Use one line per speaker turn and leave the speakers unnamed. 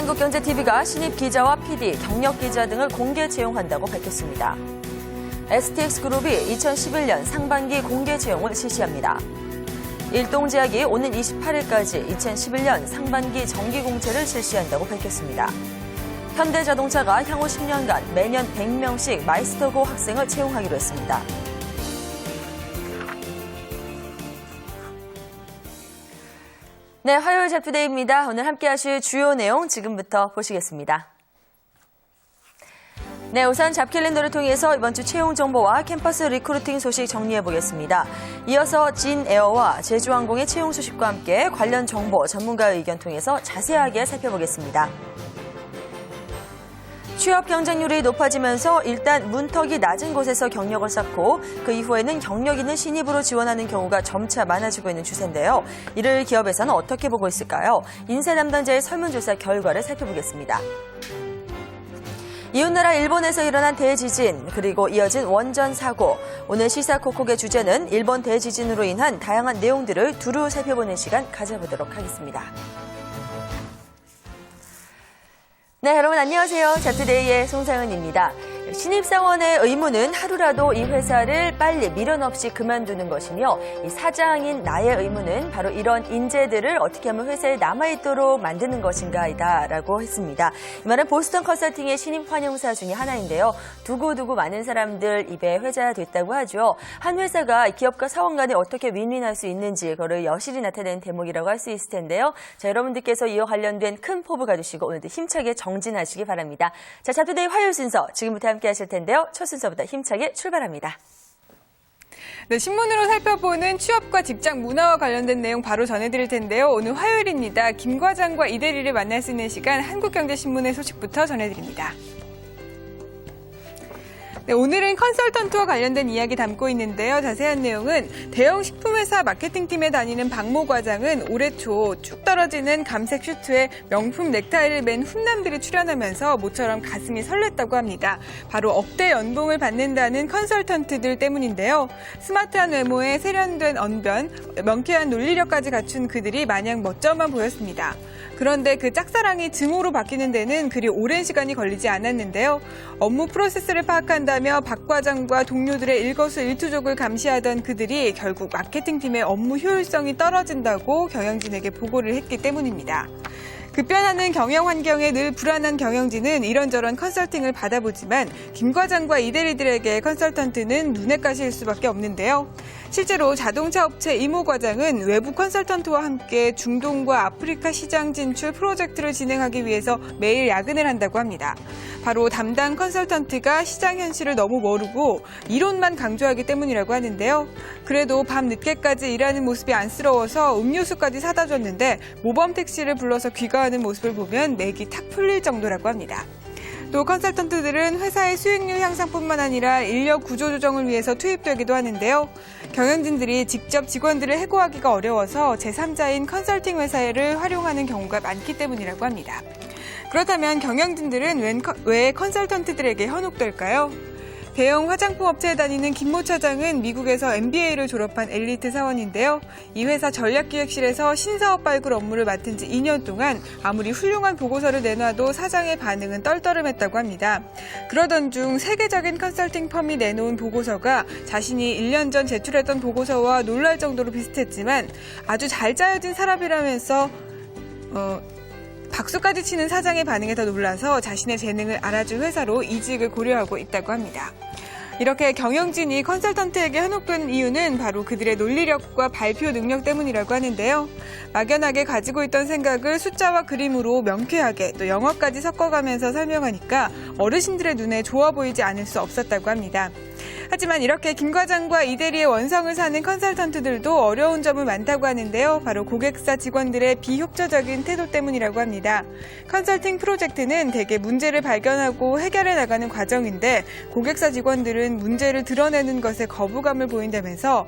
한국경제TV가 신입 기자와 PD, 경력 기자 등을 공개 채용한다고 밝혔습니다. STX그룹이 2011년 상반기 공개 채용을 실시합니다. 일동제약이 오는 28일까지 2011년 상반기 정기 공채를 실시한다고 밝혔습니다. 현대자동차가 향후 10년간 매년 100명씩 마이스터고 학생을 채용하기로 했습니다. 네, 화요일 잡투데이입니다. 오늘 함께 하실 주요 내용 지금부터 보시겠습니다. 네, 우선 잡캘린더를 통해서 이번 주 채용 정보와 캠퍼스 리크루팅 소식 정리해 보겠습니다. 이어서 진에어와 제주항공의 채용 소식과 함께 관련 정보, 전문가의 의견 통해서 자세하게 살펴보겠습니다. 취업 경쟁률이 높아지면서 일단 문턱이 낮은 곳에서 경력을 쌓고 그 이후에는 경력 있는 신입으로 지원하는 경우가 점차 많아지고 있는 추세인데요. 이를 기업에서는 어떻게 보고 있을까요? 인사 담당자의 설문조사 결과를 살펴보겠습니다. 이웃나라 일본에서 일어난 대지진, 그리고 이어진 원전 사고. 오늘 시사콕콕의 주제는 일본 대지진으로 인한 다양한 내용들을 두루 살펴보는 시간 가져보도록 하겠습니다. 네, 여러분 안녕하세요. 잡투데이의 송상은입니다. 신입사원의 의무는 하루라도 이 회사를 빨리 미련 없이 그만두는 것이며 이 사장인 나의 의무는 바로 이런 인재들을 어떻게 하면 회사에 남아있도록 만드는 것인가이다라고 했습니다. 이 말은 보스턴 컨설팅의 신입 환영사 중에 하나인데요. 두고두고 많은 사람들 입에 회자됐다고 하죠. 한 회사가 기업과 사원 간에 어떻게 윈윈할 수 있는지 그거를 여실히 나타낸 대목이라고 할 수 있을 텐데요. 자, 여러분들께서 이와 관련된 큰 포부 가지시고 오늘도 힘차게 정진하시기 바랍니다. 자, 잡투데이 화요일 순서 지금부터 함께 하실 텐데요. 첫 순서부터 힘차게 출발합니다.
네, 신문으로 살펴보는 취업과 직장 문화와 관련된 내용 바로 전해드릴 텐데요. 오늘 화요일입니다. 김 과장과 이 대리를 만날 수 있는 시간 한국경제신문의 소식부터 전해드립니다. 네, 오늘은 컨설턴트와 관련된 이야기 담고 있는데요. 자세한 내용은 대형 식품회사 마케팅팀에 다니는 박모 과장은 올해 초 쭉 떨어지는 감색 슈트에 명품 넥타이를 맨 훈남들이 출연하면서 모처럼 가슴이 설렜다고 합니다. 바로 억대 연봉을 받는다는 컨설턴트들 때문인데요. 스마트한 외모에 세련된 언변, 명쾌한 논리력까지 갖춘 그들이 마냥 멋져만 보였습니다. 그런데 그 짝사랑이 증오로 바뀌는 데는 그리 오랜 시간이 걸리지 않았는데요. 업무 프로세스를 파악한다며 박 과장과 동료들의 일거수일투족을 감시하던 그들이 결국 마케팅팀의 업무 효율성이 떨어진다고 경영진에게 보고를 했기 때문입니다. 급변하는 경영 환경에 늘 불안한 경영진은 이런저런 컨설팅을 받아보지만 김 과장과 이 대리들에게 컨설턴트는 눈에 가시일 수밖에 없는데요. 실제로 자동차 업체 이모 과장은 외부 컨설턴트와 함께 중동과 아프리카 시장 진출 프로젝트를 진행하기 위해서 매일 야근을 한다고 합니다. 바로 담당 컨설턴트가 시장 현실을 너무 모르고 이론만 강조하기 때문이라고 하는데요. 그래도 밤 늦게까지 일하는 모습이 안쓰러워서 음료수까지 사다 줬는데 모범 택시를 불러서 귀가하는 모습을 보면 맥이 탁 풀릴 정도라고 합니다. 또 컨설턴트들은 회사의 수익률 향상뿐만 아니라 인력 구조 조정을 위해서 투입되기도 하는데요. 경영진들이 직접 직원들을 해고하기가 어려워서 제3자인 컨설팅 회사를 활용하는 경우가 많기 때문이라고 합니다. 그렇다면 경영진들은 왜 컨설턴트들에게 현혹될까요? 대형 화장품 업체에 다니는 김모 차장은 미국에서 MBA를 졸업한 엘리트 사원인데요. 이 회사 전략기획실에서 신사업 발굴 업무를 맡은 지 2년 동안 아무리 훌륭한 보고서를 내놔도 사장의 반응은 떨떠름했다고 합니다. 그러던 중 세계적인 컨설팅 펌이 내놓은 보고서가 자신이 1년 전 제출했던 보고서와 놀랄 정도로 비슷했지만 아주 잘 짜여진 사람이라면서 박수까지 치는 사장의 반응에 더 놀라서 자신의 재능을 알아줄 회사로 이직을 고려하고 있다고 합니다. 이렇게 경영진이 컨설턴트에게 현혹된 이유는 바로 그들의 논리력과 발표 능력 때문이라고 하는데요. 막연하게 가지고 있던 생각을 숫자와 그림으로 명쾌하게 또 영어까지 섞어가면서 설명하니까 어르신들의 눈에 좋아 보이지 않을 수 없었다고 합니다. 하지만 이렇게 김 과장과 이 대리의 원성을 사는 컨설턴트들도 어려운 점은 많다고 하는데요. 바로 고객사 직원들의 비협조적인 태도 때문이라고 합니다. 컨설팅 프로젝트는 대개 문제를 발견하고 해결해 나가는 과정인데 고객사 직원들은 문제를 드러내는 것에 거부감을 보인다면서